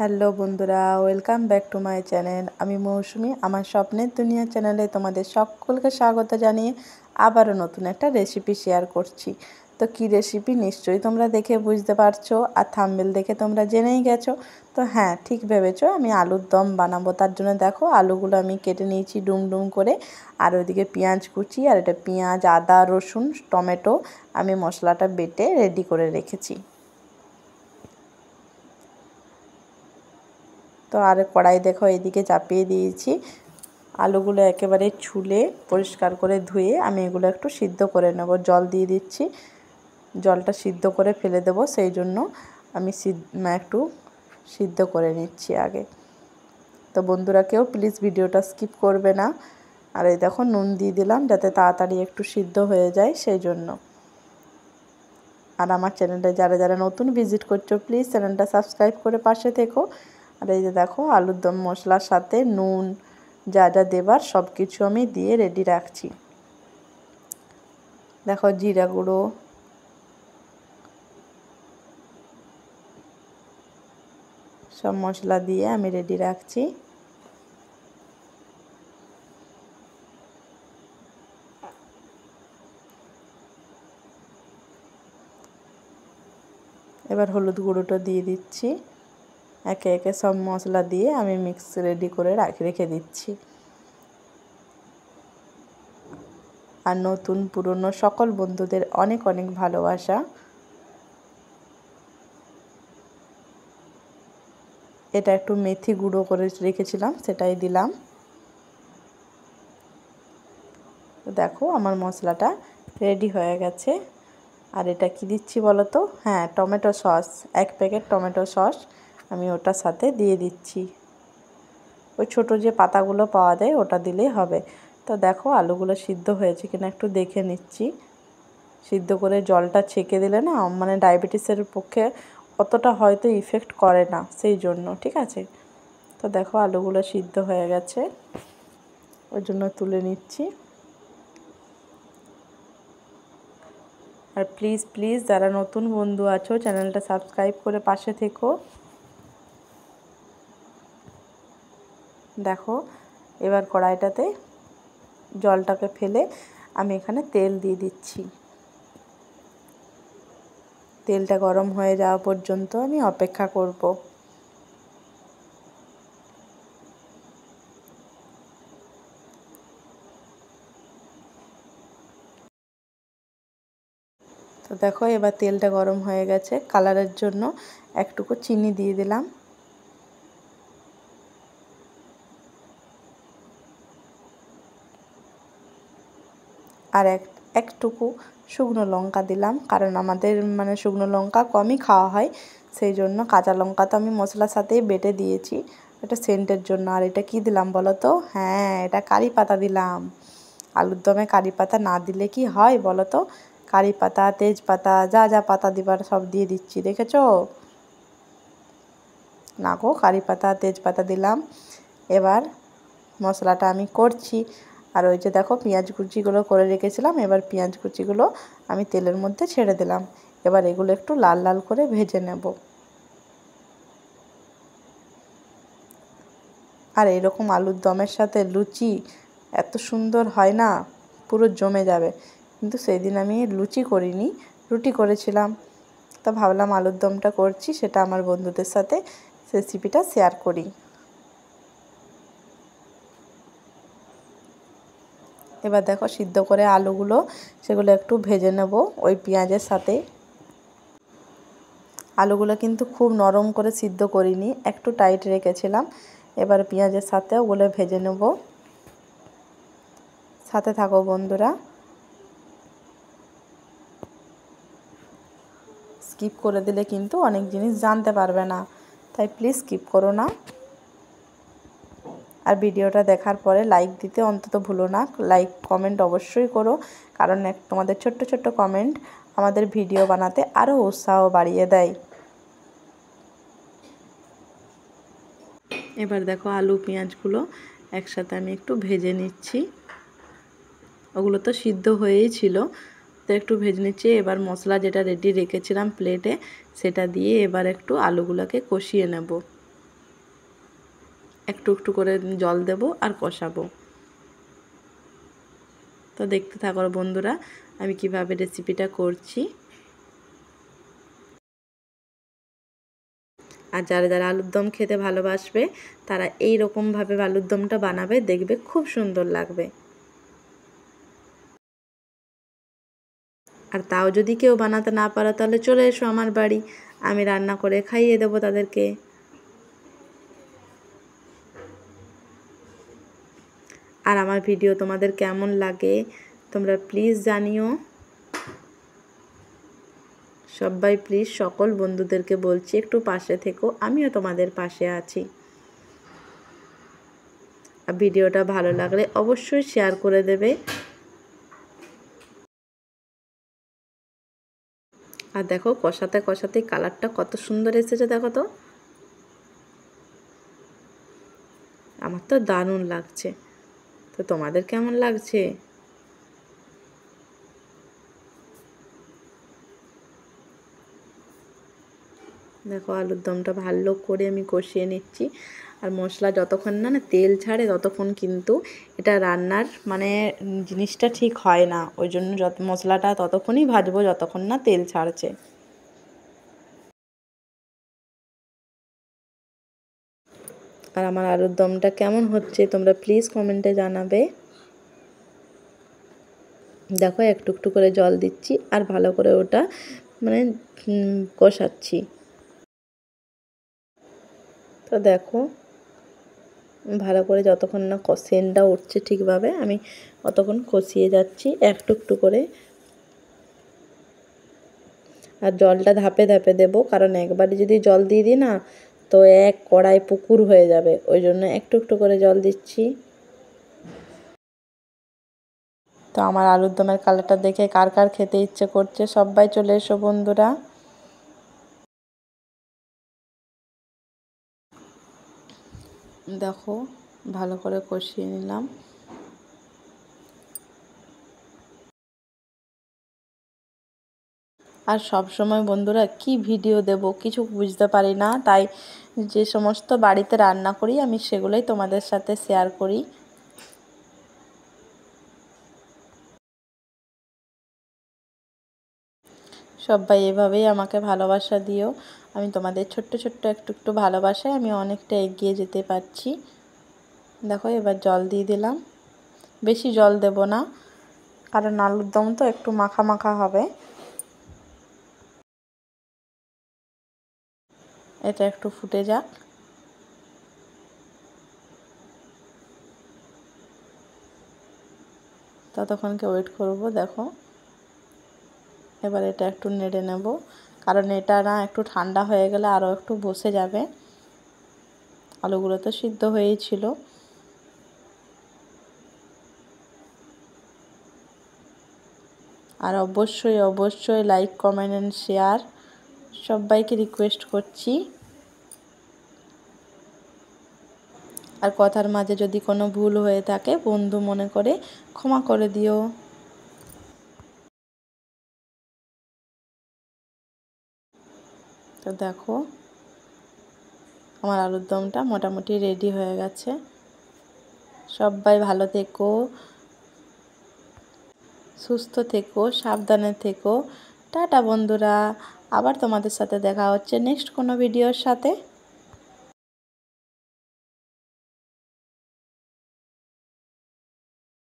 Hello বন্ধুরা, welcome back to my channel. আমি মৌসুমি। আমার স্বপ্নের দুনিয়া চ্যানেলে তোমাদের সকলকে স্বাগত জানিয়ে আবারও নতুন একটা রেসিপি শেয়ার করছি। তো কী রেসিপি নিশ্চয়ই তোমরা দেখে বুঝতে পারছো, আর থাম্বনেল দেখে তোমরা জেনেই গেছো। তো হ্যাঁ, ঠিক ভেবেছো, আমি আলুর দম বানাবো। তার জন্য দেখো আলুগুলো আমি কেটে নিয়েছি ডুম ডুম করে, আর ওইদিকে পেঁয়াজ কুচি, আর এটা পেঁয়াজ, আদা, রসুন, টমেটো আমি মশলাটা বেটে রেডি করে রেখেছি। তো আর কড়াই দেখো এদিকে চাপিয়ে দিয়েছি। আলুগুলো একেবারে ছুলে পরিষ্কার করে ধুয়ে আমি এগুলো একটু সিদ্ধ করে নেব। জল দিয়ে দিচ্ছি, জলটা সিদ্ধ করে ফেলে দেবো, সেই জন্য আমি একটু সিদ্ধ করে নিচ্ছি আগে। তো বন্ধুরা কেউ প্লিজ ভিডিওটা স্কিপ করবে না। আর এই দেখো নুন দিয়ে দিলাম যাতে তাড়াতাড়ি একটু সিদ্ধ হয়ে যায়, সেই জন্য। আর আমার চ্যানেলটা যারা যারা নতুন ভিজিট করছো প্লিজ চ্যানেলটা সাবস্ক্রাইব করে পাশে থেকো। আর এই যে দেখো আলুর দম মশলার সাথে নুন যা যা দেবার সব কিছু আমি দিয়ে রেডি রাখছি। দেখো জিরা গুঁড়ো, সব মশলা দিয়ে আমি রেডি রাখছি। এবার হলুদ গুঁড়োটা দিয়ে দিচ্ছি। একে একে সব মশলা দিয়ে আমি মিক্স রেডি করে রেখে দিচ্ছি। আর নতুন পুরনো সকল বন্ধুদের অনেক অনেক ভালোবাসা। এটা একটু মেথি গুঁড়ো করে রেখেছিলাম, সেটাই দিলাম। দেখো আমার মশলাটা রেডি হয়ে গেছে। আর এটা কি দিচ্ছি বলো তো? হ্যাঁ, tomato sauce, 1 packet tomato sauce আমি ওটার সাথে দিয়ে দিচ্ছি। ওই ছোটো যে পাতাগুলো পাওয়া যায় ওটা দিলেই হবে। তো দেখো আলুগুলো সিদ্ধ হয়েছে কিনা একটু দেখে নিচ্ছি। সিদ্ধ করে জলটা ছেঁকে দিলে না, মানে ডায়াবেটিসের পক্ষে অতটা হয়তো ইফেক্ট করে না, সেই জন্য। ঠিক আছে, তো দেখো আলুগুলো সিদ্ধ হয়ে গেছে, ওই জন্য তুলে নিচ্ছি। আর প্লিজ প্লিজ যারা নতুন বন্ধু আছো চ্যানেলটা সাবস্ক্রাইব করে পাশে থেকো। দেখো এবার কড়াইটাতে জলটাকে ফেলে আমি এখানে তেল দিয়ে দিচ্ছি। তেলটা গরম হয়ে যাওয়া পর্যন্ত আমি অপেক্ষা করব। তো দেখো এবার তেলটা গরম হয়ে গেছে, কালারের জন্য একটুকু চিনি দিয়ে দিলাম। আর একটুকু শুকনো লঙ্কা দিলাম, কারণ আমাদের মানে শুকনো লঙ্কা কমই খাওয়া হয়, সেই জন্য। কাঁচা লঙ্কা তো আমি মশলার সাথেই বেটে দিয়েছি, এটা সেন্টের জন্য। আর এটা কি দিলাম বলো তো? হ্যাঁ, এটা কারি পাতা দিলাম। আলুর দমে কারি পাতা না দিলে কি হয় বলো তো? কারি পাতা, তেজপাতা, যা যা পাতা দিবার সব দিয়ে দিচ্ছি, দেখেছো? না গো, কারি পাতা তেজপাতা দিলাম। এবার মশলাটা আমি করছি। আর ওই যে দেখো পেঁয়াজ কুচিগুলো করে রেখেছিলাম, এবার পেঁয়াজ কুচিগুলো আমি তেলের মধ্যে ছেড়ে দিলাম। এবার এগুলো একটু লাল লাল করে ভেজে নেব। আর এরকম আলুর দমের সাথে লুচি এত সুন্দর হয় না, পুরো জমে যাবে। কিন্তু সেই দিন আমি লুচি করিনি, রুটি করেছিলাম। তো ভাবলাম আলুর দমটা করছি, সেটা আমার বন্ধুদের সাথে রেসিপিটা শেয়ার করি। এবার দেখো সিদ্ধ করে আলুগুলো সেগুলো একটু ভেজে নেব ওই পেঁয়াজের সাথে। আলুগুলো কিন্তু খুব নরম করে সিদ্ধ করিনি, একটু টাইট রেখেছিলাম। এবার পেঁয়াজের সাথে ওগুলো ভেজে নেব। সাথে থাকো বন্ধুরা, স্কিপ করে দিলে কিন্তু অনেক জিনিস জানতে পারবে না, তাই প্লিজ স্কিপ করো না। আর ভিডিওটা দেখার পরে লাইক দিতে অন্তত ভুলো না। লাইক কমেন্ট অবশ্যই করো, কারণ তোমাদের ছোট্ট ছোট্ট কমেন্ট আমাদের ভিডিও বানাতে আরও উৎসাহ বাড়িয়ে দেয়। এবার দেখো আলু পেঁয়াজগুলো একসাথে আমি একটু ভেজে নিচ্ছি। ওগুলো তো সিদ্ধ হয়েই ছিল, তো একটু ভেজে নিচ্ছি। এবার মশলা যেটা রেডি রেখেছিলাম প্লেটে, সেটা দিয়ে এবার একটু আলুগুলোকে কষিয়ে নেব। একটু একটু করে জল দেব আর কষাবো। তো দেখতে থাকো বন্ধুরা আমি কিভাবে রেসিপিটা করছি। আর যারা যারা আলুর দম খেতে ভালোবাসবে তারা এই রকমভাবে আলুর দমটা বানাবে, দেখবে খুব সুন্দর লাগবে। আর তাও যদি কেউ বানাতে না পারো তাহলে চলে এসো আমার বাড়ি, আমি রান্না করে খাইয়ে দেবো তাদেরকে। আর আমার ভিডিও তোমাদের কেমন লাগে তোমরা প্লিজ জানিও। সবাই প্লিজ সকল বন্ধুদেরকে বলছি একটু পাশে থেকো, আমিও তোমাদের পাশে আছি। আর ভিডিওটা ভালো লাগলে অবশ্যই শেয়ার করে দেবে। আর দেখো কষাতে কষাতে কালারটা কত সুন্দর এসেছে, দেখো তো। আমার তো দারুণ লাগছে, তো তোমাদের কেমন লাগছে? দেখো আলুর দমটা ভালো করে আমি কষিয়ে নিচ্ছি। আর মশলা যতক্ষণ না না তেল ছাড়ে ততক্ষণ কিন্তু এটা রান্নার মানে জিনিসটা ঠিক হয় না। ওই জন্য যত মশলাটা ততক্ষণই ভাজবো যতক্ষণ না তেল ছাড়ছে। আর আমার আলুর দমটা কেমন হচ্ছে তোমরা প্লিজ কমেন্টে জানাবে। দেখো একটু একটু করে জল দিচ্ছি আর ভালো করে ওটা মানে কষাচ্ছি। তো দেখো ভালো করে যতক্ষণ না সেন্টটা উঠছে ঠিকভাবে আমি অতক্ষণ কষিয়ে যাচ্ছি একটু একটু করে। আর জলটা ধাপে ধাপে দেবো, কারণ একবারে যদি জল দিয়ে দিই না তো এক কড়াই পুকুর হয়ে যাবে, ওই জন্য একটু একটু করে জল দিচ্ছি। তো আমার আলুর দমের কালারটা দেখে কার কার খেতে ইচ্ছে করছে সবাই চলে এসো বন্ধুরা। দেখো ভালো করে কষিয়ে নিলাম। আর সব সময় বন্ধুরা কি ভিডিও দেব কিছু বুঝতে পারি না, তাই যে সমস্ত বাড়িতে রান্না করি আমি সেগুলোই তোমাদের সাথে শেয়ার করি। সবাই এভাবেই আমাকে ভালোবাসা দিও, আমি তোমাদের ছোট্ট ছোট্ট একটু একটু ভালোবাসায় আমি অনেকটা এগিয়ে যেতে পারছি। দেখো এবার জল দিয়ে দিলাম, বেশি জল দেব না কারণ আলুর দম তো একটু মাখা মাখা হবে। এটা একটু ফুটে যাক, ততক্ষণকে ওয়েট করব। দেখো এবার এটা একটু নেড়ে নেব, কারণ এটা না একটু ঠান্ডা হয়ে গেলে আরও একটু বসে যাবে। আলুগুলো তো সিদ্ধ হয়েই ছিল। আর অবশ্যই অবশ্যই লাইক কমেন্ট অ্যান্ড শেয়ার সবাইকে রিকোয়েস্ট করছি। আর কথার মাঝে যদি কোনো ভুল হয়ে থাকে বন্ধু মনে করে ক্ষমা করে দিও। তো দেখো আমার আলুর দমটা মোটামুটি রেডি হয়ে গেছে। সবাই ভালো থেকো, সুস্থ থেকো, সাবধানে থেকো। টাটা বন্ধুরা, আবার তোমাদের সাথে দেখা হচ্ছে নেক্সট কোনো ভিডিওর সাথে।